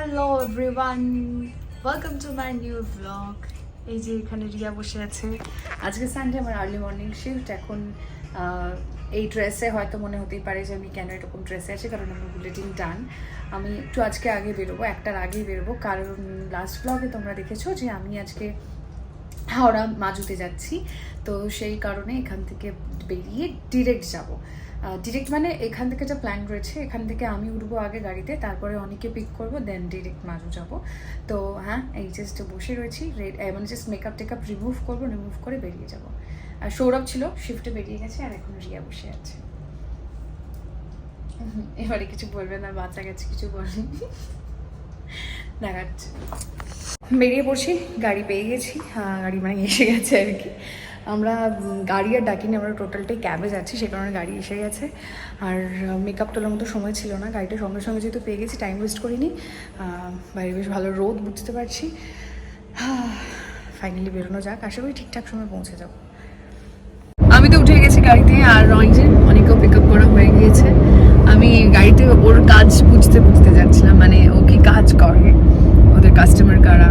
Hello everyone, welcome to my new blog. এই যে এখানে রিয়া বসে আছে। আজকে সানডে, আমার আর্লি মর্নিং শিফট। এখন এই ড্রেসে হয়তো মনে হতেই পারে যে আমি কেন এরকম ড্রেসে আছি, কারণ আমার বুলেটিন ডান। আমি একটু আজকে আগে বেরোবো, একটার আগেই বেরোবো, কারণ লাস্ট ব্লগে তোমরা দেখেছো যে আমি আজকে হাওড়া মাজুতে যাচ্ছি। তো সেই কারণে এখান থেকে বেরিয়ে ডিরেক্ট যাব। ডিরেক্ট মানে এখান থেকে যা প্ল্যান রয়েছে, এখান থেকে আমি উঠবো আগে গাড়িতে, তারপরে অনেকে পিক করবো, দেন ডিরেক্ট মাজু যাব। তো হ্যাঁ, এই জাস্ট বসে রয়েছি, মানে জাস্ট মেকআপ টেকআপ রিমুভ করবো, রিমুভ করে বেরিয়ে যাব। আর সৌরভ ছিল শিফটে বেরিয়ে গেছে, আর এখন রিয়া বসে আছে। এবারে কিছু বলবে না, বাচ্চা গেছে, কিছু বলেনি, দেখাচ্ছে। বেরিয়ে পড়ছি, গাড়ি পেয়ে গেছি, গাড়ি মানে এসে গেছে আর কি। আমরা গাড়ি আর ডাকিনি, আমরা টোটালটাই ক্যাবে যাচ্ছি, সে কারণে গাড়ি এসে গেছে। আর মেকআপ তোলার মতো সময় ছিল না, গাড়িটা সঙ্গে সঙ্গে যেহেতু পেয়ে গেছি, টাইম ওয়েস্ট করিনি। বাইরে বেশ ভালো রোদ, বুঝতে পারছি। ফাইনালি বেরোনো যাক, আশা করি ঠিকঠাক সময় পৌঁছে যাবো। আমি তো উঠে গেছি গাড়িতে, আর রঞ্জন অনেকেও পিক আপ করা হয়ে গিয়েছে। আমি গাড়িতে ওর কাজ বুঝতে বুঝতে যাচ্ছিলাম, মানে ও কি কাজ করে, ওদের কাস্টমার কারা,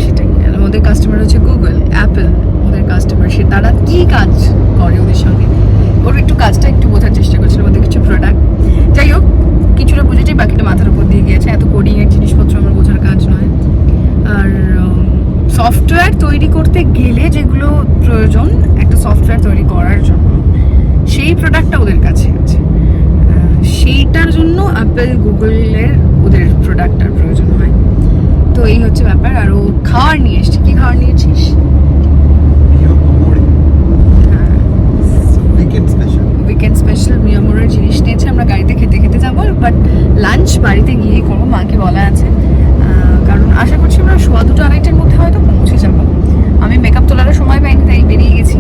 সেটাই। ওদের কাস্টমার হচ্ছে গুগল, অ্যাপল, ওদের কাস্টমার, তারা কি কাজ করে ওদের সঙ্গে, ওর একটু কাজটা একটু বোঝার চেষ্টা করছিল, ওদের কিছু প্রোডাক্ট। যাই হোক, কিছুটা বুঝেছি, বাকিটা মাথার উপর দিয়ে গিয়েছে। এত কোডিংয়ের জিনিসপত্র আমার বোঝার কাজ নয়। আর সফটওয়্যার তৈরি করতে গেলে যেগুলো প্রয়োজন একটা সফটওয়্যার তৈরি করার জন্য, সেই প্রোডাক্টটা ওদের কাছে আছে। সেইটার জন্য অ্যাপল, গুগলের ওদের প্রোডাক্টটার প্রয়োজন হয়। তো এই হচ্ছে ব্যাপার। আর ও খাওয়ার নিয়ে এসছে। কি খাওয়ার নিয়েছিস? উইকেন্ড স্পেশাল মিয়ামোরের জিনিস নিয়েছে। আমরা গাড়িতে খেতে খেতে যাবো, বাট লাঞ্চ বাড়িতে গিয়েই করবো, মাকে বলা আছে। কারণ আশা করছি আমরা 2:15-2:30টার মধ্যে হয়তো পৌঁছে যাবো। আমি মেকআপ তোলারও সময় পাইনি, তাই বেরিয়ে গেছি।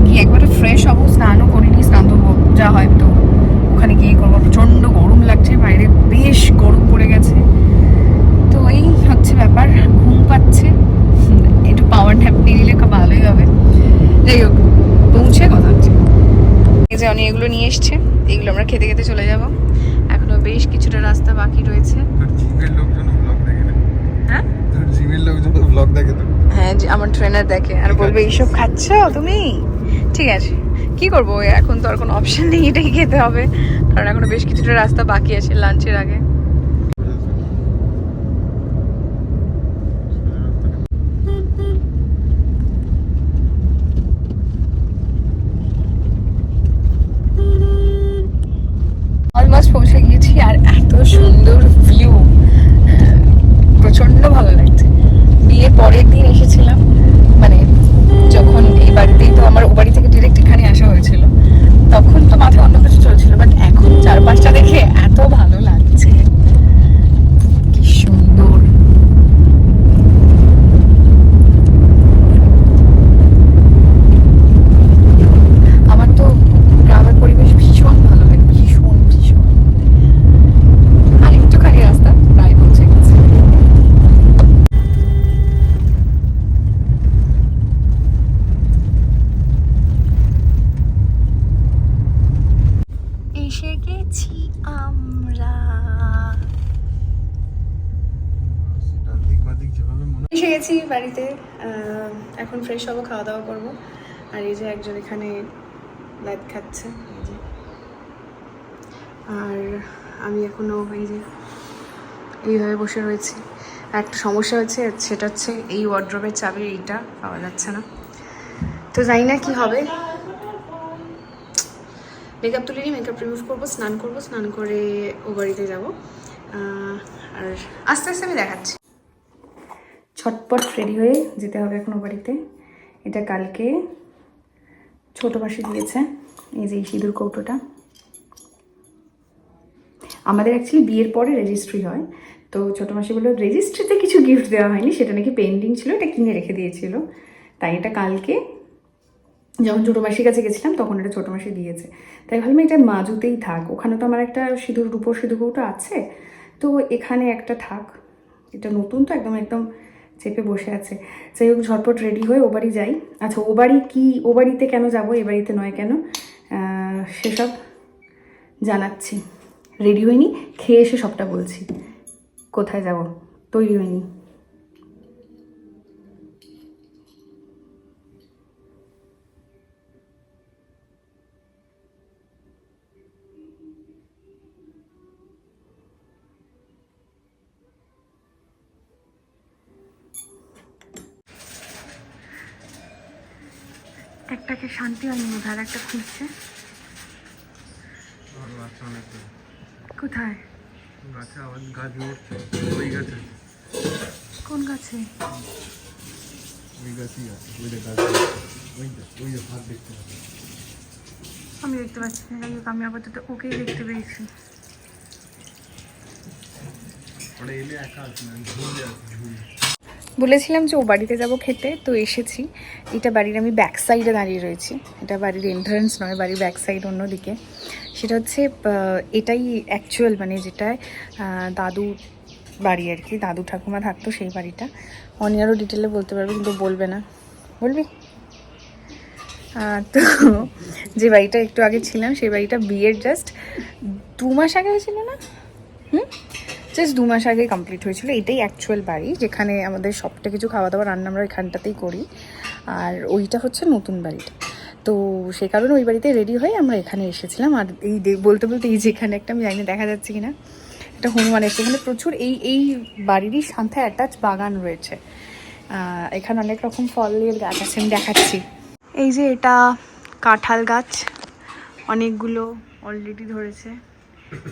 গিয়ে একবারে ফ্রেশ হবো, স্নানও করিনি, স্নান তো যা হয় তো ওখানে গিয়ে করবো। প্রচণ্ড গরম লাগছে, বাইরে বেশ গরম পড়ে গেছে। তো এই হচ্ছে ব্যাপার, ঘুম পাচ্ছে, একটু পাওয়ার ন্যাপ নিয়ে নিলে খুব ভালোই হবে। যাই হোক, পৌঁছে কথা হচ্ছে। এই যে অনেক এগুলো নিয়ে এসছে, এগুলো আমরা খেতে খেতে চলে যাব। এখনো বেশ কিছুটা রাস্তা বাকি রয়েছে। হ্যাঁ, আমার ট্রেনার দেখে আর বলবে এইসব খাচ্ছ তুমি, ঠিক আছে কি করবো, এখন তো আর কোনো অপশন নেই, এটাই খেতে হবে, কারণ এখনো বেশ কিছুটা রাস্তা বাকি আছে লাঞ্চের আগে। অলমোস্ট পৌঁছে গিয়েছি, আর এত সুন্দর ভিউ, প্রচন্ড ভালো লাগছে। বিয়ের পরের দিন এসেছিলাম, মানে যখন এই বাড়িতেই, তো আমার ও বাড়ি থেকে ডিরেক্ট এখানে আসা হয়েছিল, তখন তো মাথায় অন্য কিছু চলছিল, বাট এখন চারপাশটা দেখে এত ভালো লাগছে, কি সুন্দর। আমার তো গ্রামের পরিবেশ ভীষণ ভালো লাগে, ভীষণ ভীষণ। আর একটুখানি রাস্তা প্রায় পৌঁছে গেছে। এসে গেছি আমরা, এসে গেছি বাড়িতে। এখন ফ্রেশ হবো, খাওয়া দাওয়া করবো। আর এই যে একজন এখানে লাইট খাচ্ছে, এই যে। আর আমি এখনো এই যে এইভাবে বসে রয়েছি। একটা সমস্যা হচ্ছে, সেটা হচ্ছে এই ওয়ার্ড্রোবের চাবি এইটা পাওয়া যাচ্ছে না, তো জানি না কি হবে। মেকআপ তুলিনি, মেকআপ রিমুভ করবো, স্নান করবো, স্নান করে ও বাড়িতে যাবো। আর আস্তে আস্তে আমি দেখাচ্ছি। ছটপট রেডি হয়ে যেতে হবে এখন ও বাড়িতে। এটা কালকে ছোটো মাসি দিয়েছে, এই যে এই সিঁদুর কৌটোটা। আমাদের অ্যাকচুয়ালি বিয়ের পরে রেজিস্ট্রি হয়, তো ছোটো মাসি বললো রেজিস্ট্রিতে কিছু গিফট দেওয়া হয়নি, সেটা নাকি পেন্ডিং ছিল, এটা কিনে রেখে দিয়েছিল। তাই এটা কালকে যখন ছোটো মাসির কাছে গেছিলাম, তখন এটা ছোটো মাসি দিয়েছে। তাই ভাবলাম এটা মাজুতেই থাক, ওখানে তো আমার একটা সিঁদুর, রূপোর সিঁদুর কৌটো আছে, তো এখানে একটা থাক। এটা নতুন তো, একদম একদম চেপে বসে আছে। যাই হোক, ঝটপট রেডি হয়ে ও বাড়ি যাই। আচ্ছা, ও বাড়ি কি, ও বাড়িতে কেন যাবো, এ বাড়িতে নয় কেন, সেসব জানাচ্ছি। রেডি হইনি, খেয়ে এসে সবটা বলছি কোথায় যাব। তৈরি হয়নি। একটাকে শান্তি হয়নি, মধ্যে আর একটা খুঁজছে। কোথায়? গাছে আবার গাছ নড়ছে, ওই গাছে। কোন গাছে? ওই গাছই আছে, ওই যে গাছ, ওই যে হাত দেখতে পাচ্ছি। আমি দেখতে পাচ্ছি না, যাই হোক আমি আপাতত ওকেই দেখতে পেয়েছি। ওটা এলে একা আছে না, ঝুলে আছে, ঝুলে। বলেছিলাম যে ও বাড়িতে যাব খেতে, তো এসেছি। এটা বাড়ির আমি ব্যাক সাইডে দাঁড়িয়ে রয়েছি, এটা বাড়ির এন্ট্রান্স নয়, বাড়ির ব্যাক সাইড অন্যদিকে। সেটা হচ্ছে এটাই অ্যাকচুয়াল মানে যেটায় দাদু বাড়ি আর কি, দাদু ঠাকুমা থাকতো সেই বাড়িটা। অনি আরও ডিটেলে বলতে পারবে, কিন্তু বলবে না। বলবি? তো যে বাড়িটা একটু আগে ছিলাম সেই বাড়িটা বিয়ের জাস্ট 2 মাস আগে হয়েছিল না? জাস্ট 2 মাস আগে কমপ্লিট হয়েছিল। এটাই অ্যাকচুয়াল বাড়ি, যেখানে আমাদের সবটা কিছু খাওয়া দাওয়া রান্না আমরা এখানটাতেই করি। আর ওইটা হচ্ছে নতুন বাড়িটা। তো সেই কারণে ওই বাড়িতে রেডি হয়ে আমরা এখানে এসেছিলাম। আর এই বলতে বলতে এই যেখানে একটা, আমি জানি না দেখা যাচ্ছে কি না, একটা হনুমান এসে, এখানে প্রচুর এই বাড়িরই সাথে অ্যাটাচ বাগান রয়েছে। এখানে অনেক রকম ফলের গাছ আছে, আমি দেখাচ্ছি। এই যে এটা কাঁঠাল গাছ, অনেকগুলো অলরেডি ধরেছে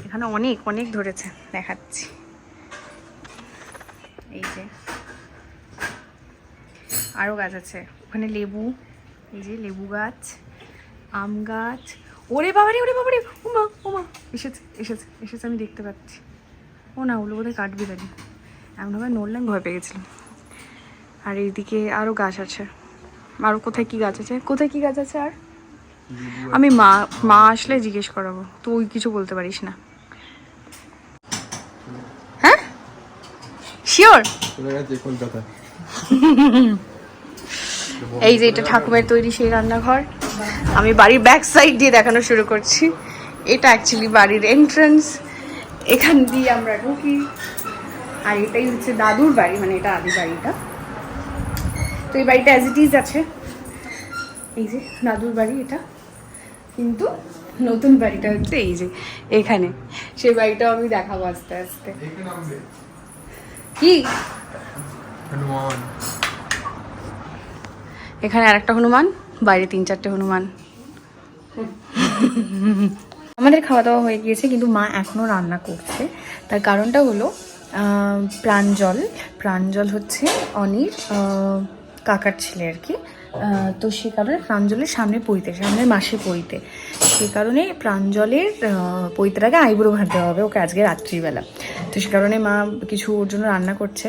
এখানে, অনেক অনেক ধরেছে, দেখাচ্ছি। এই যে আরও গাছ আছে ওখানে, লেবু, এই যে লেবু গাছ, আম গাছ। ওরে বাবারে, ওরে বাবারে, ওমা ওমা, এসেছে এসেছে এসেছে, আমি দেখতে পাচ্ছি। ও না, ওগুলো বোধহয় কাঠবিড়ালি, এমনভাবে নড়লাম, ভয় পেয়ে গেছিলাম। আর এইদিকে আরও গাছ আছে। আরও কোথায় কি গাছ আছে, কোথায় কি গাছ আছে? আর আমি মা আসলে জিজ্ঞেস করাবো, তুই কিছু বলতে পারিস না। হ্যাঁ শিওর? কলকাতা। এই যে এটা ঠাকুমের তৈরি সেই রান্নাঘর। আমি বাড়ির ব্যাক সাইড দিয়ে দেখানো শুরু করছি। এটা অ্যাকচুয়ালি বাড়ির এন্ট্রান্স, এখান দিয়ে আমরা ঢুকি। আর এটাই হচ্ছে দাদুর বাড়ি, মানে এটা আদি বাড়িটা। তো এই বাড়িটা অ্যাজ ইট ইজ আছে, এই যে দাদুর বাড়ি এটা। কিন্তু নতুন বাড়িটা হচ্ছে এই যে এখানে, সেই বাড়িটাও আমি দেখাবো আস্তে আস্তে। কি এখানে আর একটা হনুমান, বাইরে 3-4টে হনুমান। আমাদের খাওয়া দাওয়া হয়ে গিয়েছে, কিন্তু মা এখনও রান্না করছে। তার কারণটা হলো প্রাঞ্জল হচ্ছে অনির কাকার ছেলে আর কি। তো সে কারণে প্রাঞ্জলের সামনের মাসে পইতে, সে কারণে প্রাঞ্জলের পৈতের আগে আইবুড়ো ভাত দেওয়া হবে ওকে আজকে রাত্রিবেলা। তো সে কারণে মা কিছু ওর জন্য রান্না করছে।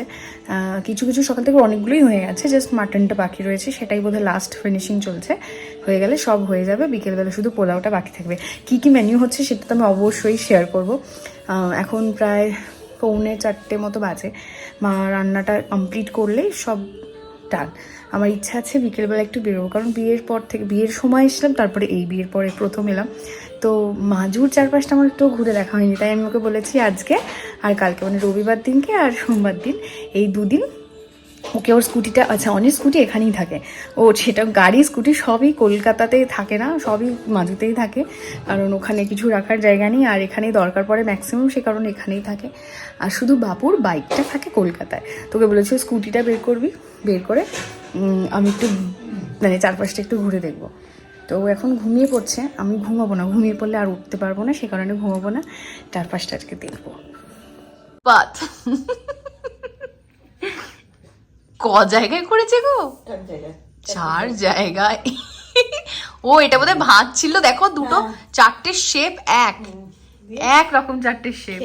কিছু সকাল থেকে অনেকগুলোই হয়ে গেছে, জাস্ট মাটনটা বাকি রয়েছে, সেটাই বোধহয় লাস্ট ফিনিশিং চলছে। হয়ে গেলে সব হয়ে যাবে, বিকেলবেলা শুধু পোলাওটা বাকি থাকবে। কী কী মেনু হচ্ছে সেটা তো আমি অবশ্যই শেয়ার করব। এখন প্রায় 3:45 মতো বাজে। মা রান্নাটা কমপ্লিট করলেই সব ডান। আমার ইচ্ছা আছে বিকেলবেলা একটু বেরোবো, কারণ বিয়ের সময় এসলাম, তারপরে এই বিয়ের পরে প্রথম এলাম। তো মাজুর চারপাশটা আমার একটু ঘুরে দেখা হয়নি, তাই আমি ওকে বলেছি আজকে আর কালকে, মানে রবিবার দিনকে আর সোমবার দিন, এই 2 দিন ওকে ওর স্কুটিটা, আচ্ছা অনেক স্কুটি এখানেই থাকে, ও সেটা গাড়ি স্কুটি সবই কলকাতাতেই থাকে না, সবই মাজুতেই থাকে, কারণ ওখানে কিছু রাখার জায়গা নেই। আর এখানেই দরকার পড়ে ম্যাক্সিমাম, সে কারণে এখানেই থাকে। আর শুধু বাপুর বাইকটা থাকে কলকাতায়। তোকে বলেছি স্কুটিটা বের করবি, বের করে আমি একটু মানে চারপাশটা একটু ঘুরে দেখবো। তো ও এখন ঘুমিয়ে পড়ছে, আমি ঘুমাবো না, ঘুমিয়ে পড়লে আর উঠতে পারবো না, সে কারণে ঘুমাবো না, চারপাশটা আজকে দেখবো। বাট ক জায়গায় করেছে গো? 4 জায়গায়। ও এটা বোধহয় ভাঁজ ছিল, দেখো দুটো 4টে শেপ, এক রকম 4টে শেপ।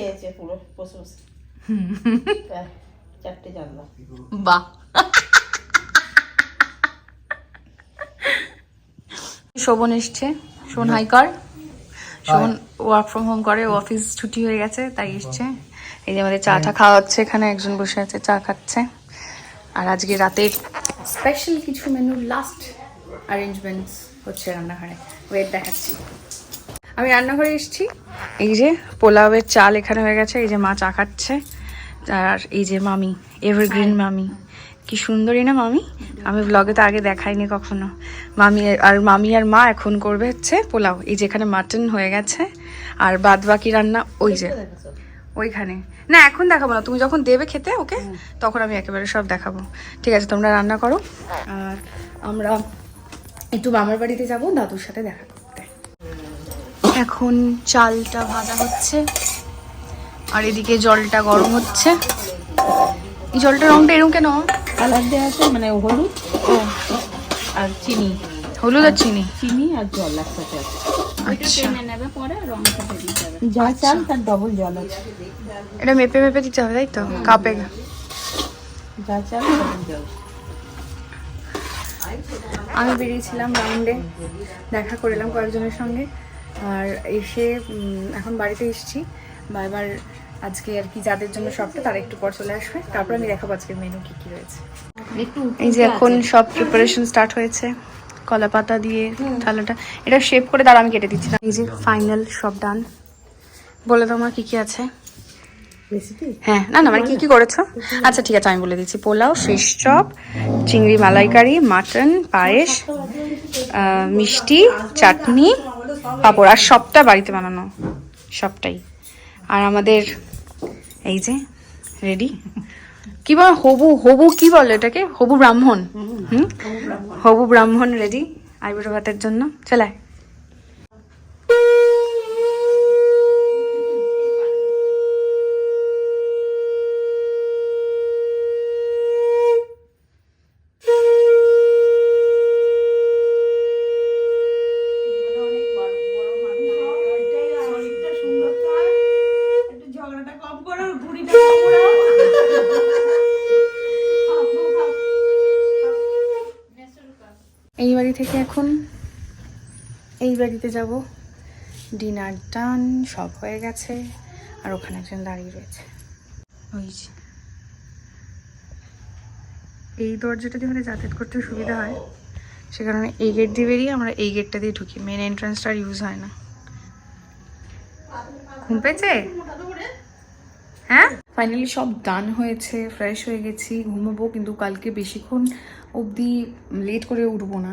বাহ, শোভন এসছে, শোভন হাইকার, শোভন ওয়ার্ক ফ্রম হোম করে, অফিস ছুটি হয়ে গেছে তাই এসছে। এই যে আমাদের চাটা খাওয়া হচ্ছে, এখানে একজন বসে আছে চা খাচ্ছে। আর আজকে রাতের স্পেশাল কিছু মেনুর লাস্ট অ্যারেঞ্জমেন্টস হচ্ছে রান্নাঘরে, ওয়েট দেখাচ্ছি। আমি রান্নাঘরে এসেছি, এই যে পোলাওয়ের চাল এখানে হয়ে গেছে, এই যে মা চা খাচ্ছে, আর এই যে মামি, এভারগ্রিন মামি, কি সুন্দরী না মামি। আমি ব্লগে তো আগে দেখাইনি কখনো। মামি আর মা এখন করবে হচ্ছে পোলাও। এই যেখানে মাটন হয়ে গেছে, আর বাদ বাকি রান্না ওই যে ওইখানে। না এখন দেখাবো না, তুমি যখন দেবে খেতে ওকে তখন আমি একেবারে সব দেখাবো। ঠিক আছে, তোমরা রান্না করো আর আমরা একটু মামার বাড়িতে যাবো দাদুর সাথে দেখা করতে। এখন চালটা ভাজা হচ্ছে আর এদিকে জলটা গরম হচ্ছে। এই জলটার রংটা এরকম কেন? কালার দেওয়া আছে, মানে হলুদ ও, আর চিনি, হলুদ আর চিনি। চিনি আর জল একসাথে আছে। আচ্ছা, নেবে পরে রংটা বেরিয়ে যাবে। যা চাল তার ডবল জল আছে। এটা মেপে মেপে দিতে হবে তাই তো, কাপে? যা চাল ডবল জল। আমি বেরিয়েছিলাম রাউন্ডে, দেখা করলাম কয়েকজনের সঙ্গে, আর এসে এখন বাড়িতে এসেছি। বা এবার আজকে আর কি যাদের জন্য সবটা তারা একটু পর চলে আসবে, তারপর আমি দেখাবো আজকের মেনু কি কি রয়েছে। এই যে এখন সব প্রিপারেশন স্টার্ট হয়েছে, কলা পাতা দিয়ে থালাটা এটা শেপ করে দাঁড়া, আমি কেটে দিচ্ছি না। এই যে ফাইনাল সব ডান। বলে দাও আমার কি কি আছে রেসিপি। হ্যাঁ, না মানে কি কি করেছো? আচ্ছা ঠিক আছে, আমি বলে দিচ্ছি। পোলাও, ফিশ চপ, চিংড়ি মালাইকারি, মাটন, পায়েস, মিষ্টি, চাটনি, পাঁপড়, আর সবটা বাড়িতে বানানো, সবটাই। আর আমাদের এই যে রেডি, কি বল, হবু কি বলে এটাকে, হবু ব্রাহ্মণ। হবু ব্রাহ্মণ রেডি আইবুড়ো ভাতের জন্য। চলে এই বাড়ি থেকে এখন এই বাড়িতে যাব। ডিনার ডান, সব হয়ে গেছে, আর ওখানে একজন দাঁড়িয়ে রয়েছে। ওই যে এই দরজাটা দিয়ে হলে যাতায়াত করতে সুবিধা হয়, সে কারণে এই গেট দিয়ে বেরিয়ে আমরা এই গেটটা দিয়ে ঢুকি। মেন এন্ট্রান্সটা আর ইউজ হয় না। ঘুম পেয়েছে? হ্যাঁ, ফাইনালি সব ডান হয়েছে, ফ্রেশ হয়ে গেছি, ঘুমাবো। কিন্তু কালকে বেশিক্ষণ অবধি লেট করে উঠবো না।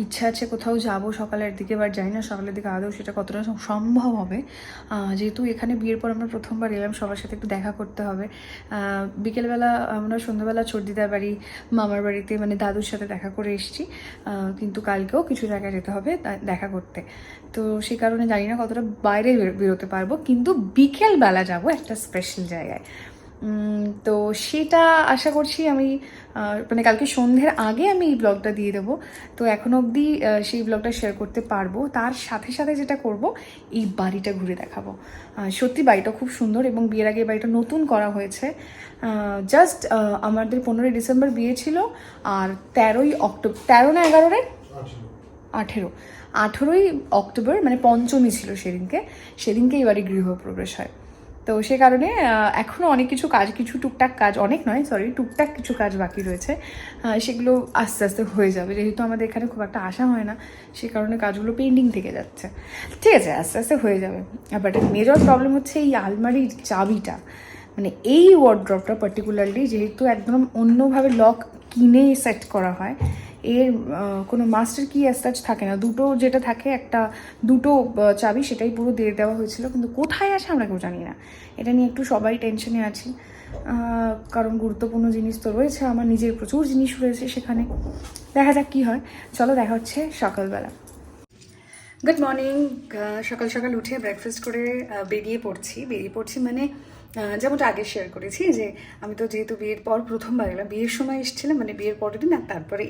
ইচ্ছা আছে কোথাও যাব সকালের দিকে, বাট জানি না সকালের দিকে আদৌ সেটা কতটা সম্ভব হবে। যেহেতু এখানে বিয়ের পর আমরা প্রথমবার এলাম, সবার সাথে একটু দেখা করতে হবে। বিকেলবেলা আমরা সন্ধ্যাবেলা ছোটদিদার বাড়ি, মামার বাড়িতে মানে দাদুর সাথে দেখা করে এসেছি, কিন্তু কালকেও কিছু জায়গায় যেতে হবে দেখা করতে। তো সেই কারণে জানি না কতটা বাইরে বেরোতে পারবো, কিন্তু বিকেলবেলা যাব একটা স্পেশাল জায়গায়। তো সেটা আশা করছি আমি মানে কালকে সন্ধ্যের আগে আমি এই ব্লগটা দিয়ে দেবো। তো এখনো অবধি সেই ব্লগটা শেয়ার করতে পারবো। তার সাথে সাথে যেটা করব, এই বাড়িটা ঘুরে দেখাবো। সত্যি বাড়িটা খুব সুন্দর, এবং বিয়ের আগে বাড়িটা নতুন করা হয়েছে। জাস্ট আমাদের 15ই ডিসেম্বর বিয়ে ছিল, আর 13ই অক্টোবর, 13 না 18ই অক্টোবর মানে পঞ্চমী ছিল সেদিনকে এই বাড়ি গৃহপ্রবেশ হয়। তো সে কারণে এখনও অনেক কিছু কাজ, কিছু টুকটাক কাজ, অনেক নয় সরি, টুকটাক কিছু কাজ বাকি রয়েছে। সেগুলো আস্তে আস্তে হয়ে যাবে, যেহেতু আমাদের এখানে খুব একটা আসা হয় না, সে কারণে কাজগুলো পেন্ডিং থেকে যাচ্ছে। ঠিক আছে, আস্তে আস্তে হয়ে যাবে। বাট মেজর প্রবলেম হচ্ছে এই আলমারির চাবিটা, মানে এই ওয়ার্ড্রপটা পার্টিকুলারলি, যেহেতু একদম অন্যভাবে লক কিনে সেট করা হয়, এর কোনো মাস্টার কি অ্যাজ থাকে না। দুটো যেটা থাকে, দুটো চাবি, সেটাই পুরো দিয়ে দেওয়া হয়েছিল, কিন্তু কোথায় আছে আমরা কেউ জানি না। এটা নিয়ে একটু সবাই টেনশনে আছি, কারণ গুরুত্বপূর্ণ জিনিস তো রয়েছে, আমার নিজের প্রচুর জিনিস রয়েছে সেখানে। দেখা যাক কী হয়। চলো দেখা হচ্ছে সকালবেলা। Good morning. সকাল সকাল উঠে ব্রেকফাস্ট করে বেরিয়ে পড়ছি মানে যেমনটা আগে শেয়ার করেছি যে আমি তো যেহেতু বিয়ের পর প্রথমবার এলাম, বিয়ের সময় এসেছিলাম, মানে বিয়ের পরের দিন আর তারপরে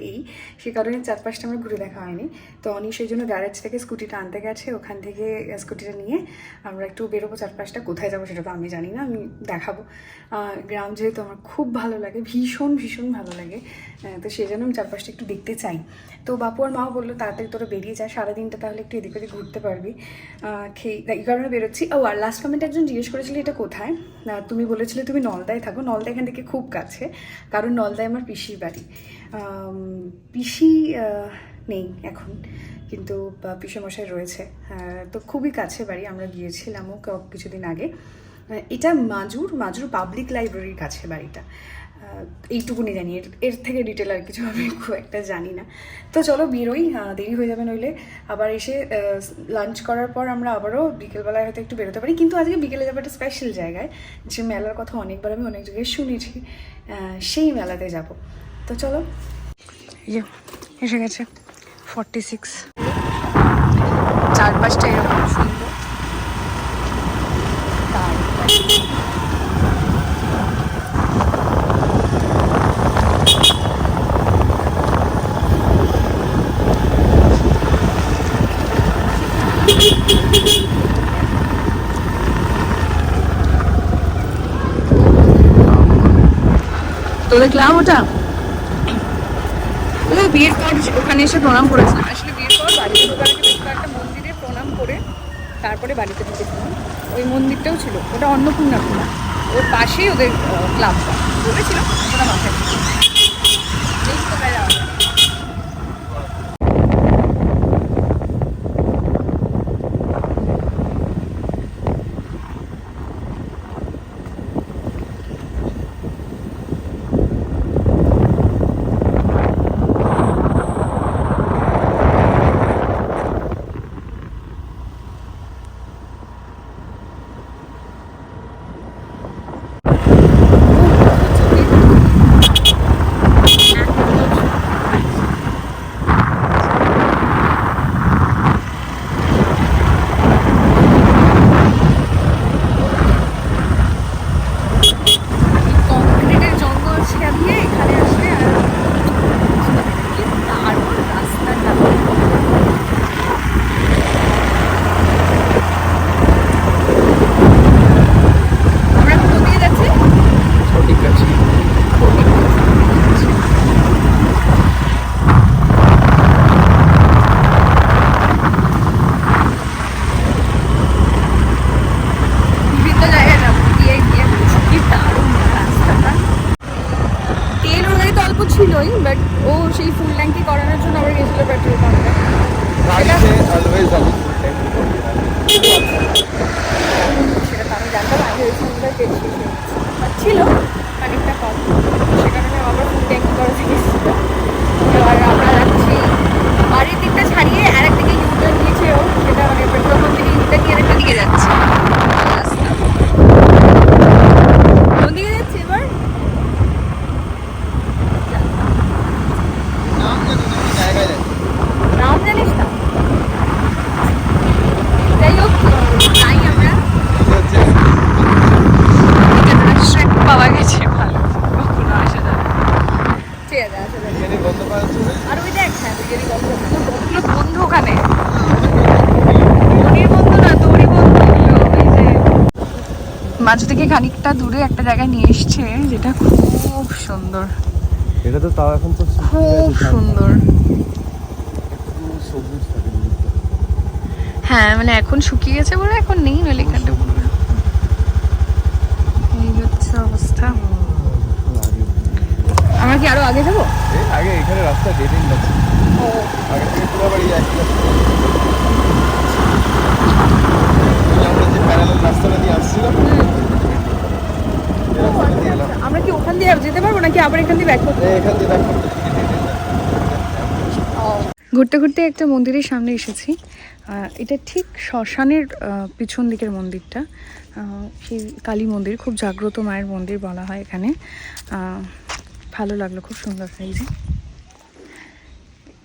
সে কারণে চারপাশটা আমার ঘুরে দেখা হয়নি। তো অনেক সেই জন্য গ্যারেজ থেকে স্কুটিটা আনতে গেছে, ওখান থেকে স্কুটিটা নিয়ে আমরা একটু বেরোবো চারপাশটা। কোথায় যাবো সেটা তো আমি জানি না, আমি দেখাবো। গ্রাম যেহেতু আমার খুব ভালো লাগে, ভীষণ ভীষণ ভালো লাগে, তো সেই জন্য আমি চারপাশটা একটু দেখতে চাই। তো বাপু আর মাও বললো তাড়াতাড়ি তোরা বেরিয়ে যায়, সারাদিনটা তাহলে একটু এদিক ওদিক ঘুরতে পারবি, এই কারণে বেরোচ্ছি। আর লাস্ট কমেন্ট একজন জিজ্ঞেস করেছিল এটা কোথায়, তুমি বলেছিলে তুমি নলদায় থাকো। নলদা এখান থেকে খুব কাছে, কারণ নলদায় আমার পিসির বাড়ি। পিসি নেই এখন, কিন্তু পিসেমশাই রয়েছে, তো খুবই কাছে বাড়ি। আমরা গিয়েছিলামও কিছুদিন আগে। এটা মাজুর পাবলিক লাইব্রেরির কাছে বাড়িটা। এইটুকুনি জানি, এর থেকে ডিটেল আর কিছু আমি খুব একটা জানি না। তো চলো বেরোই, দেরি হয়ে যাবে নইলে। আবার এসে লাঞ্চ করার পর আমরা আবারও বিকেলবেলায় হয়তো একটু বেরোতে পারি, কিন্তু আজকে বিকেলে যাবো একটা স্পেশাল জায়গায়, যে মেলার কথা অনেকবার আমি অনেক জায়গায় শুনেছি, সেই মেলাতে যাব। তো চলো, এসে গেছে 46। চারপাশটা এরকম সুন্দর। তো দেখলাম ওটা বিয়ের পর ওখানে এসে প্রণাম করেছিলাম। আসলে বিয়ের পর বাড়িতে ঢোকার আগে বেশ কয়েকটা মন্দিরে প্রণাম করে তারপরে বাড়িতে ঢুকেছিলাম। ওই মন্দিরটাও ছিল, ওটা অন্নপূর্ণা খোলা, ওর পাশেই ওদের ক্লাবটা বলেছিলাম, ওটা মাথায় এই কোথায় যাওয়া যায়। ছিলই, বাট ও সেই ফুল ট্যাঙ্কি করানোর জন্য আবার গেছিল পেট্রোল পাম্পে। সেটা তো আমি জানতাম, আগে ওই ফোনটার তেল শেষ হয়ে গেছে, ছিল খানিকটা কম, সে কারণে আবার ফুল ট্যাঙ্কি করাতে গেছিল। এবার আমরা যাচ্ছি বাড়ির দিকটা ছাড়িয়ে আর একদিকে ইউটার্ন নিয়েছে ও, সেটা মানে পেট্রোল পাম্প থেকে ইউটার্ন নিয়ে আরেকটা দিকে যাচ্ছে। কোন দিকে যাচ্ছে এবার নাম জানিস না? যাই হোক, তাই আমরা পাওয়া গেছে, ভালো কখনো আসা যাবে। ঠিক আছে, আসা যাবে। আর ওই দেখ, হ্যাঁ বিরিয়ানি বন্ধ, কতগুলো বন্ধু ওখানে, মনির বন্ধু না তোরই বন্ধু। ওই যে মাঝ থেকে খানিকটা দূরে একটা জায়গায় নিয়ে এসছে, যেটা খুব সুন্দর। এটা তো তাও এখন তো খুব সুন্দর। সবুজ থাকে। হ্যাঁ মানে এখন শুকিয়ে গেছে বলে এখন নেই, নইলে এখানটা পুরো এই হচ্ছে অবস্থা। আমরা কি আরো আগে যাবো? আগে এখানে রাস্তা ডেড এন্ড আছে। ও আগে থেকে পুরো বাড়ি একই রাস্তা। আমরা যে প্যারালাল রাস্তাটা দিয়ে আসছিলাম, আমরা কি ওখান দিয়ে যেতে পারবো নাকি আবার এখান দিয়ে ব্যাক করতে? এখান দিয়ে ব্যাক করতে ঘুরতে ঘুরতে একটা মন্দিরের সামনে এসেছি। এটা ঠিক শ্মশানের পিছন দিকের মন্দিরটা, সেই কালী মন্দির, খুব জাগ্রত মায়ের মন্দির বলা হয় এখানে। ভালো লাগলো, খুব সুন্দর। এই যে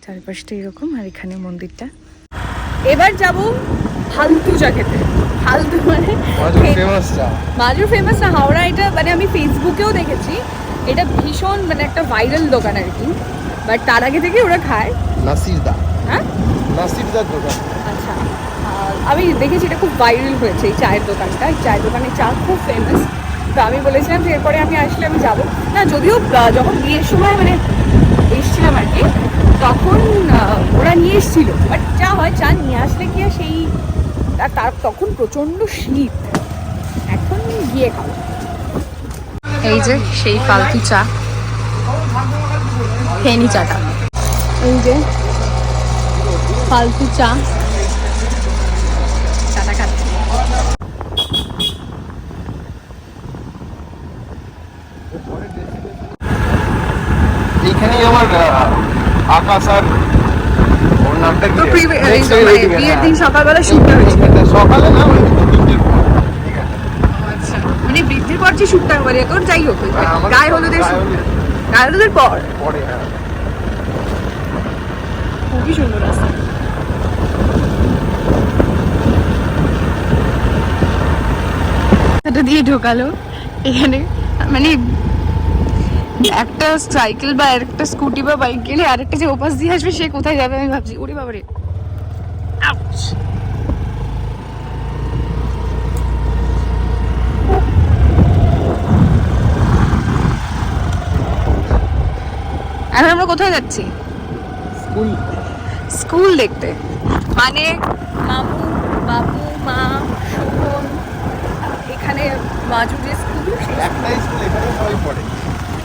চারপাশটা এরকম, আর এখানে মন্দিরটা। এবার যাব ফালতু চা খেতে। ফালতু মানে মাজুর ফেমাস না, হাওড়া। এটা মানে আমি ফেসবুকেও দেখেছি, এটা ভীষণ মানে একটা ভাইরাল দোকান আর কি, বাট তার আগে থেকে ওরা খায় নাসিরদা। হ্যাঁ, নাসিরদার দোকান। আচ্ছা, আমি দেখেছি এটা খুব ভাইরাল হয়েছে এই চায়ের দোকানটা। এই চায়ের দোকানের চা খুব ফেমাস। তো আমি বলেছিলাম যে এরপরে আমি আসলে আমি যাবো না, যদিও যখন বিয়ের সময় মানে এসেছিলাম আর কি, তখন ওরা নিয়ে এসেছিল, বাট চা হয়, চা নিয়ে আসলে কি আর সেই, আর তার তখন প্রচণ্ড শীত, এখন গিয়ে খাবো। এই যে সেই ফালতু চা, ফেনি চাটা, এই যে ফালতু চা, চাটা খাচ্ছি। এইখানেই আমার আকাশ আর ওর নামটা কি তো Next day waiting এ, বিয়ের হ্যাঁ। দিন সকালবেলা শুটটা হয়েছিল। সকালে না ওই 3টের পর। আচ্ছা, মানে বৃদ্ধির পর যে শুটটা হবে তোর, যাই হোক হ্যাঁ, আমাদের গায়ে হলুদের গায়ে shoot। হলুদ গায়ে হলুদের পর পরে, হ্যাঁ। খুবই সুন্দর রাস্তা। এটা দিয়ে ঢোকালো এখানে, মানে একটা সাইকেল বা একটা স্কুটি বা বাইক গেলে আরেকটা যে ওপাশ দিয়ে আসবে সে কোথায় যাবে আমি ভাবছি, ওরে বাবারে। Ouch! এখন আমরা কোথায় যাচ্ছি? স্কুল স্কুল দেখতে, মানে মামু, বাবু, মা, শোভন, এখানে মাজু যে স্কুল, একটাই স্কুল, এখানে সবাই পড়ে,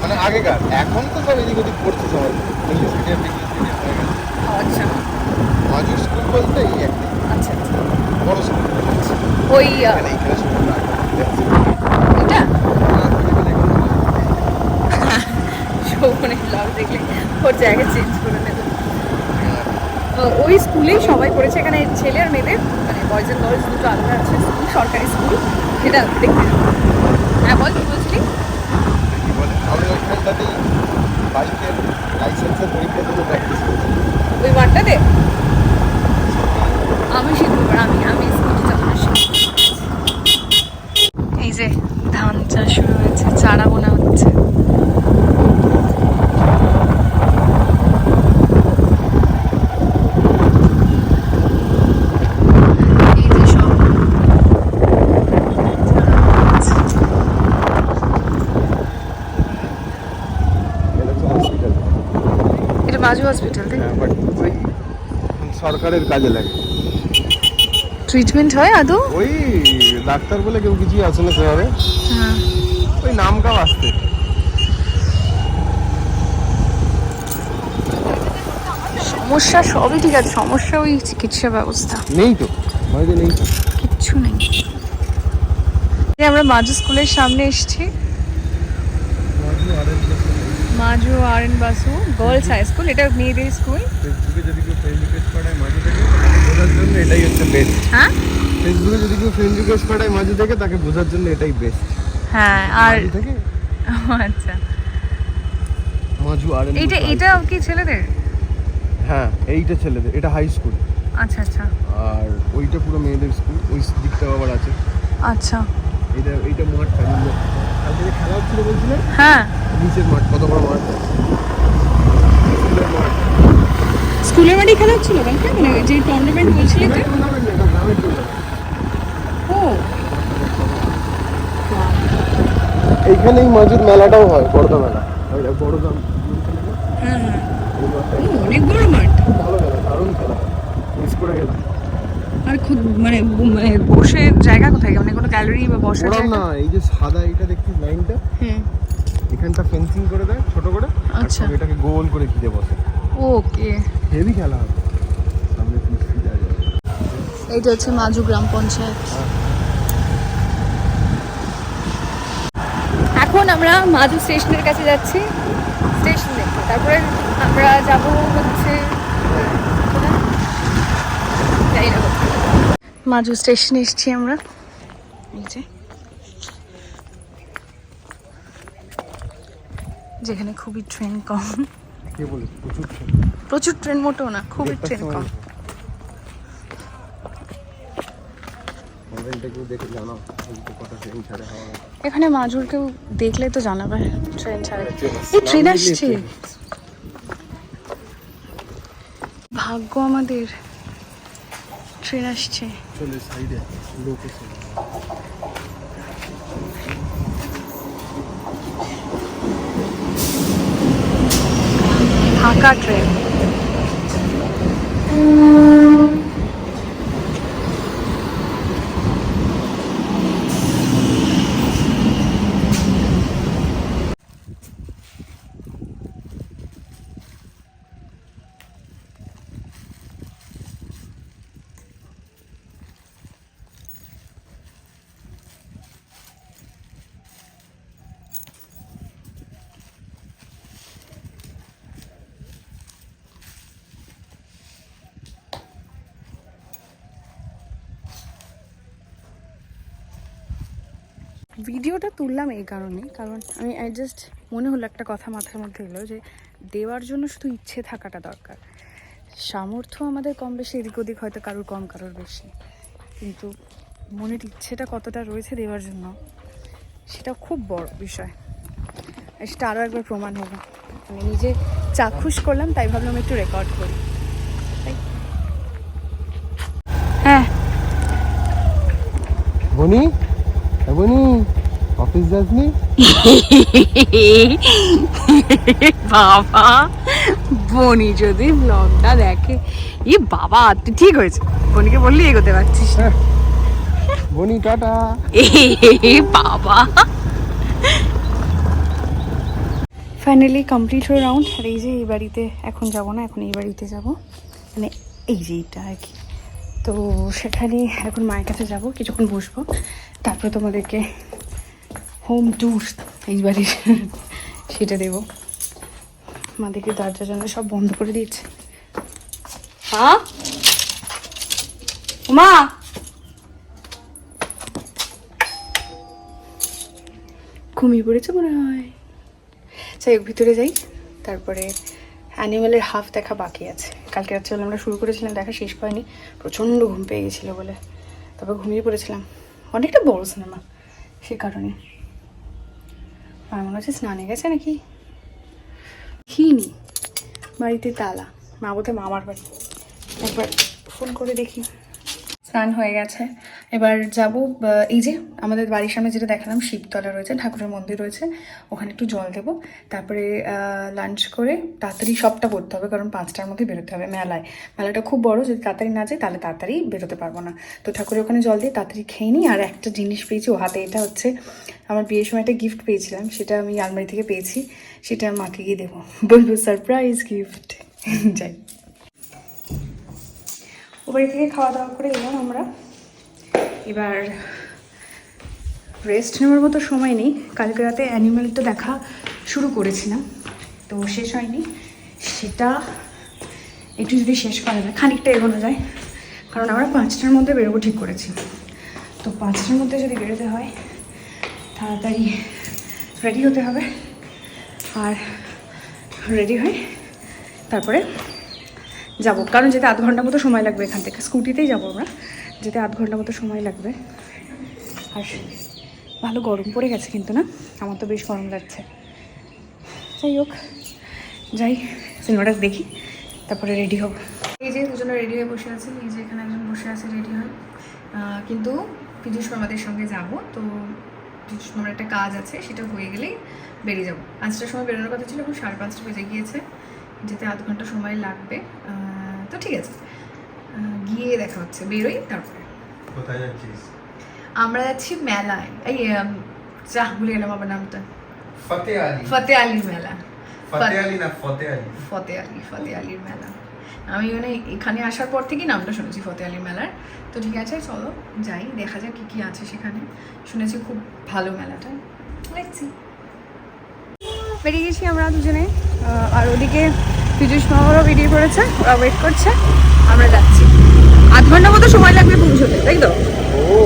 মানে আগেকার। এখন তো সব এদিক ওদিক পড়ছে সবাই, ইংলিশ মিডিয়াম হয়ে গেছে। আচ্ছা মাজুর স্কুল বলতে এই একটাই আচ্ছা আচ্ছা, বড় স্কুল। ওই এখানে স্কুল এটা শোভনের ব্লগ দেখলে ওর জায়গা চেঞ্জ করে নেবে। ওই স্কুলেই সবাই পড়েছে, এখানে ছেলে আর মেয়েদের মানে বয়েজ অ্যান্ড গার্লস দুটো আলাদা আছে স্কুল, সরকারি স্কুল, সেটা দেখতে যাবো। হ্যাঁ বল, কি বলছিলি? আমি ওইখানটাতেই বাইকের লাইসেন্সের পরীক্ষা দিতে প্র্যাকটিস করছি। ওই মাঠটাতে আমি শিখবো, আমি স্কুল যাবো না। এই যে ধান চাষ শুরু হয়েছে, চারা বোনা হচ্ছে। এই যে সব এটা হচ্ছে হসপিটাল। এটা মাজু হসপিটাল, তাই? হ্যাঁ, বাট ওই সরকারের কাজে লাগে। ট্রিটমেন্ট হয় আদৌ? ওই ডাক্তার বলে কেউ কিছুই আসে না সেভাবে, হ্যাঁ। ওই নামটাও আসতে। সমস্যা সবই ঠিক আছে, সমস্যা ওই চিকিৎসা ব্যবস্থা, নেই তো, বাড়িতে নেই তো। কিচ্ছু নেই। এই আমরা মাজু স্কুলের সামনে এসেছি, Maju R N Basu Girls High School, এটা মেয়েদের স্কুল। ফেসবুকে যদি কেউ ফ্রেন্ড রিকোয়েস্ট পাঠায় মাঝে থেকে, বোঝার জন্য এটাই হচ্ছে বেস্ট। হ্যাঁ ফেসবুকে যদি কেউ ফ্রেন্ড রিকোয়েস্ট পাঠায় মাঝে থেকে, তাকে বোঝার জন্য এটাই বেস্ট। হ্যাঁ, আর মাঝে থেকে আচ্ছা, মাজু আর এইটা এটা কি ছেলেদের? হ্যাঁ, এইটা ছেলেদের, এটা হাই স্কুল। আচ্ছা আচ্ছা আর ওইটা পুরো মেয়েদের স্কুল, ওই দিকটাও আবার আছে। আচ্ছা, এইটা মাঠটা নিচে, আর যে খেলা হচ্ছিল বলছিলেন, হ্যাঁ নিচের মাঠ, কত বড় মাঠ, স্কুলের মাঠ। স্কুলের মাঠে খেলা হচ্ছিল কালকে, মানে যে টুর্নামেন্ট বলছিলি তুই? টুর্নামেন্ট না, এটা গ্রামের টুর্নামেন্ট। ও এইখানেই মাজুর মেলাটাও হয়, বড়দা মেলা। ওইটা বড়দা হ্যাঁ হ্যাঁ, ও অনেক বড় মাঠ। ভালো খেলা, দারুণ খেলা, মিস করে গেলাম। আর খুব মানে মানে বসে জায়গা কোথায়, মানে কোনো গ্যালারি বা বসার ওরম জায়গা? না, এই যে সাদা এইটা দেখছিস লাইনটা, হুম, এখানটা ফেন্সিং করে দেয় ছোট করে, আর আচ্ছা। সব এটাকে গোল করে ঘিরে বসে। ওকে, হেভি খেলা হবে সামনে, পিছিয়ে যাবে। এইটা হচ্ছে মাজু গ্রাম পঞ্চায়েত। এখন আমরা মাজু স্টেশনের কাছে যাচ্ছি, স্টেশন দেখতে, তারপরে আমরা যাব হচ্ছে জানি না কোথায়। মাজু স্টেশনে এসেছি আমরা, এই যে যেখানে খুবই ট্রেন কম, কে বলে প্রচুর ট্রেন, প্রচুর ট্রেন মোটেও না, খুবই ট্রেন কম। অনলাইনটা কেউ দেখে জানাও কটা ট্রেন ছাড়ে হওয়া। এখানে মাজুর কেউ দেখলে তো জানাবে ট্রেন ছাড়ে। এই ট্রেন আসছে, ভাগ্য আমাদের, ট্রেন আসছে। চলে সাইডে লোকেশন। ঢাকা ট্রেন। ভিডিওটা তুললাম এই কারণে, কারণ আমি জাস্ট মনে হলো একটা কথা মাথার মধ্যে এলো যে দেওয়ার জন্য শুধু ইচ্ছে থাকাটা দরকার। সামর্থ্য আমাদের কম বেশি এদিক ওদিক, হয়তো কারোর কম কারোর বেশি, কিন্তু মনের ইচ্ছেটা কতটা রয়েছে দেওয়ার জন্য সেটা খুব বড় বিষয়। আর সেটা আরও একবার প্রমাণ হলো, আমি নিজে চাক্ষুষ করলাম, তাই ভাবলাম একটু রেকর্ড করি। তাই হ্যাঁ বনি, বনি অফিস যাসনি? বাবা, বনি যদি ব্লগটা দেখে, ই বাবা তুই ঠিক হয়েছে, বনিকে বললি এগোতে পারছিস না। বনি টাটা। বাবা ফাইনালি কমপ্লিট হলো রাউন্ড। আর এই যে এই বাড়িতে এখন যাব না, এখন এই বাড়িতে যাব, মানে এই যে এইটা আর কি। তো সেখানে এখন মায়ের কাছে যাব, কিছুক্ষণ বসবো, তারপরে তোমাদেরকে হোম ট্যুর এই বাড়ির সেটা দেবো। মাদেরকে দরজা জানলা সব বন্ধ করে দিয়েছে। হ্যাঁ মা, ঘুমিয়ে পড়েছে মনে হয়। যাই হোক, ভিতরে যাই, তারপরে অ্যানিমেলের হাফ দেখা বাকি আছে। কালকে রাত্রে আমরা শুরু করেছিলাম, দেখা শেষ পাইনি, প্রচণ্ড ঘুম পেয়ে গেছিলো বলে তারপর ঘুমিয়ে পড়েছিলাম। অনেকটা বড় সিনেমা, সে কারণে। আর মনে হচ্ছে স্নানে গেছে নাকি, দেখিনি। বাড়িতে তালা, মা বোধহয় মামার বাড়ি, একবার ফোন করে দেখি। স্নান হয়ে গেছে, এবার যাব এই যে আমাদের বাড়ির সামনে যেটা দেখালাম শিবতলা রয়েছে, ঠাকুরের মন্দির রয়েছে, ওখানে একটু জল দেবো। তারপরে লাঞ্চ করে তাড়াতাড়ি সবটা করতে হবে, কারণ 5টার মধ্যে বেরোতে হবে মেলাটা খুব বড়, যদি তাড়াতাড়ি না যায় তাহলে তাড়াতাড়ি বেরোতে পারবো না। তো ঠাকুরের ওখানে জল দিয়ে তাড়াতাড়ি খেয়ে নিই। আর একটা জিনিস পেয়েছি ও হাতে, এটা হচ্ছে আমার বিয়ের সময় একটা গিফট পেয়েছিলাম, সেটা আমি আলমারি থেকে পেয়েছি, সেটা মাকে গিয়ে দেবো, বলবো সারপ্রাইজ গিফট। যাই, ও বাড়ি থেকে খাওয়া দাওয়া করে এলাম আমরা, এবার রেস্ট নেওয়ার মতো সময় নেই। কালকে রাতে অ্যানিমেলটা দেখা শুরু করেছিলাম, তো শেষ হয়নি, সেটা একটু যদি শেষ করা যায়, খানিকটা এগোনো যায়, কারণ আমরা 5টার মধ্যে বেরোবো ঠিক করেছি। তো 5টার মধ্যে যদি বেরোতে হয় তাড়াতাড়ি রেডি হতে হবে, আর রেডি হয়ে তারপরে যাব, কারণ যেতে আধ ঘন্টা মতো সময় লাগবে এখান থেকে, স্কুটিতেই যাবো আমরা, যেতে আধ ঘন্টা মতো সময় লাগবে। আর ভালো গরম পড়ে গেছে কিন্তু, না আমার তো বেশ গরম লাগছে। যাই হোক, যাই সিনেমাটা দেখি, তারপরে রেডি হব। এই যে দুজনে রেডি হয়ে বসে আছে, এই যে এখানে একজন বসে আছে রেডি হয়, কিন্তু পীযুষ মামাদের সঙ্গে যাব। তো পীযুষ মামার একটা কাজ আছে, সেটা হয়ে গেলেই বেরিয়ে যাবো। 5টার সময় বেরোনোর কথা ছিল, এখন 5:30 বেজে গিয়েছে, যেতে আধ ঘন্টা সময় লাগবে। তো ঠিক আছে, গিয়ে দেখা হচ্ছে, বেরোই। তারপরে কোথায় যাচ্ছিস? আমরা যাচ্ছি মেলায়, এই যা ভুলে গেলাম আমার নামটা, ফতে আলী। ফতে আলীর মেলা। ফতে আলী না ফতে আলী? ফতে আলীর মেলা। আমি মানে এখানে আসার পর থেকেই নামটা শুনেছি ফতে আলীর মেলার। তো ঠিক আছে, চলো যাই, দেখা যাক কী কী আছে সেখানে। শুনেছি খুব ভালো মেলাটা, দেখছি। বেরিয়ে গেছি আমরা দুজনে, আর ওদিকে পীযুষ মামারও বেরিয়ে পড়েছে, ওরা ওয়েট করছে, আমরা যাচ্ছি। আধ ঘন্টা মতো সময় লাগবে পৌঁছতে, তাই তো? ও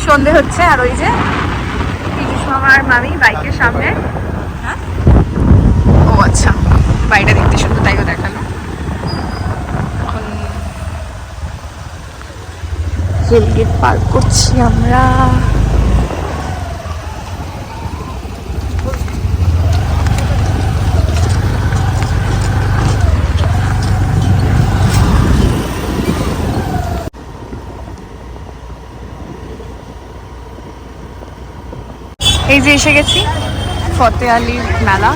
সন্ধে হচ্ছে, আর ওই যে পীযুষ মামা আর মামি বাইকের সামনে। হ্যাঁ, ও আচ্ছা, বাড়িটা দেখতে সুন্দর, তাইও দেখালো। এখন রেল গেট পার করছি আমরা। এই যে এসে গেছি ফতে আলীর মেলা।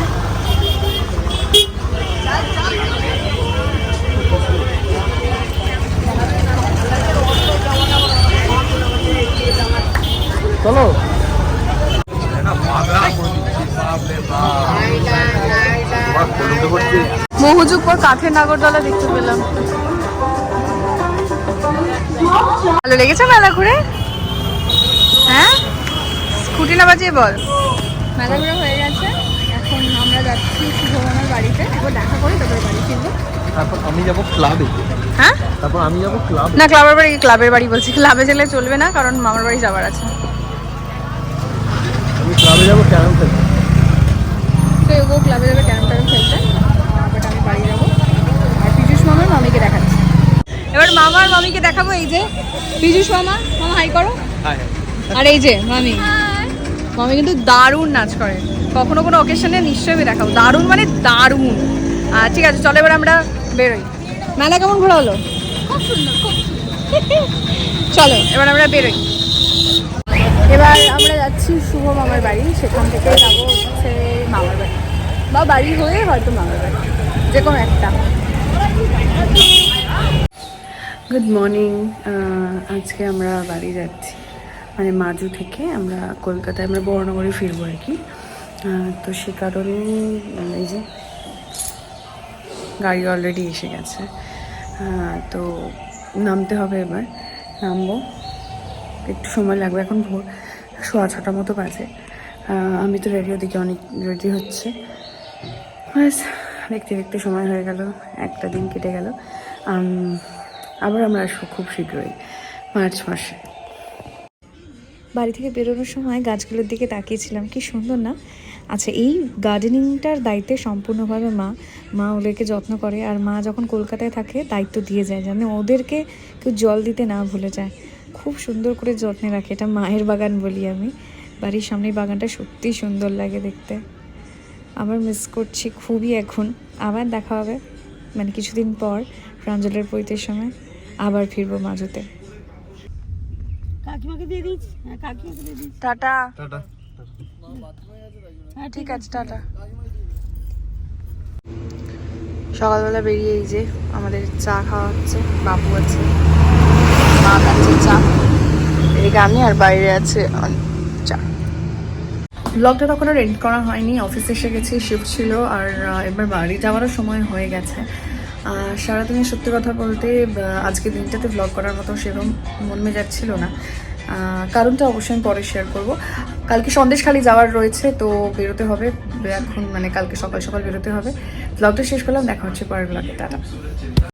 চলো। মহুযুগ পর কাঠের নাগরদোলা দেখতে পেলাম। ভালো লেগেছে মেলা ঘুরে? হ্যাঁ, স্কুটি না বাজিয়ে বল। মেলা ঘোরা হয়ে গেছে, এখন আমরা যাচ্ছি শুভমামার বাড়িতে, একবার দেখা করি তারপরে বাড়ি ফিরবো। তারপর আমি যাবো ক্লাবে। হ্যাঁ, তারপর আমি যাবো ক্লাব। না ক্লাবের বাড়ি বলছি, ক্লাবে গেলে চলবে না কারণ মামার বাড়ি যাবার আছে। আমি ক্লাবে যাবো ক্যারাম খেলতে। তো ও ক্লাবে যাবে ক্যারাম খেলতে, বাট আমি বাড়ি যাবো। আর পীযুষ মামার মামিকে দেখাচ্ছি। এবার মামার মামিকে দেখাবো। এই যে পীযুষ মামা হাই করো। আর এই যে মামি কিন্তু দারুণ নাচ করে। কখনো কোনো অকেশনে নিশ্চয়ই আমি দেখাবো, দারুণ মানে দারুণ। ঠিক আছে, চলো এবার আমরা বেরোই। মেলা কেমন ঘোরা হলো? খুব সুন্দর, খুব চলো এবার আমরা বেরোই। এবার আমরা যাচ্ছি শুভ মামার বাড়ি, সেখান থেকে যাবো হচ্ছে মামার বাড়ি, বা বাড়ি হয়ে হয়তো মামার বাড়ি, যে কোনো একটা। Good morning. আজকে আমরা বাড়ি যাচ্ছি, মানে মাজু থেকে আমরা কলকাতায় আমরা বড়নগরে ফিরবো আর কি। তো সে কারণে এই যে গাড়ি অলরেডি এসে গেছে। তো নামতে হবে, এবার নামবো, একটু সময় লাগবে। এখন ভোর 6:30 মতো বাজে। আমি তো রেডি, ওদিকে অনেক রেডি হচ্ছে। ব্যাস দেখতে দেখতে সময় হয়ে গেল, একটা দিন কেটে গেল। আবার আমরা আসবো খুব শীঘ্রই, মার্চ মাসে। বাড়ি থেকে বেরোনোর সময় গাছগুলোর দিকে তাকিয়েছিলাম, কি সুন্দর না? আচ্ছা, এই গার্ডেনিংটার দায়িত্বে সম্পূর্ণভাবে মা ওদেরকে যত্ন করে। আর মা যখন কলকাতায় থাকে দায়িত্ব দিয়ে যায়, যেন ওদেরকে কেউ জল দিতে না ভুলে যায়। খুব সুন্দর করে যত্নে রাখে। এটা মায়ের বাগান বলি আমি। বাড়ির সামনে বাগানটা সত্যিই সুন্দর লাগে দেখতে। আবার মিস করছি খুবই এখন। আবার দেখা হবে মানে কিছুদিন পর প্রাঞ্জলের পৈতের সময় আবার ফিরবো মাজুতে। কাকিমাকে দিয়ে দিচ্ছি, হ্যাঁ কাকিমাকে দিয়ে দিচ্ছি। টাটা। টাটা। হ্যাঁ ঠিক আছে, টাটা। সকালবেলা বেরিয়ে এই যে আমাদের চা খাওয়া হচ্ছে, বাবু আছে, মা খাচ্ছে চা, এদিকে আমি, আর বাইরে আছে চা। ব্লগটা তখন আর এডিট করা হয়নি, অফিসে এসে গেছি, শিফট ছিল, আর এবার বাড়ি যাওয়ারও সময় হয়ে গেছে। সারাদিনে সত্যি কথা বলতে আজকে দিনটাতে ব্লগ করার মতো সেরকম মন মেজাজ ছিল না। কারণটা অবশ্যই আমি পরে শেয়ার করব। কালকে সন্দেশখালি যাওয়ার রয়েছে, তো বেরোতে হবে এখন, মানে কালকে সকাল সকাল বেরোতে হবে। ব্লগটা শেষ করলাম, দেখা হচ্ছে পরের ব্লগে। টাটা।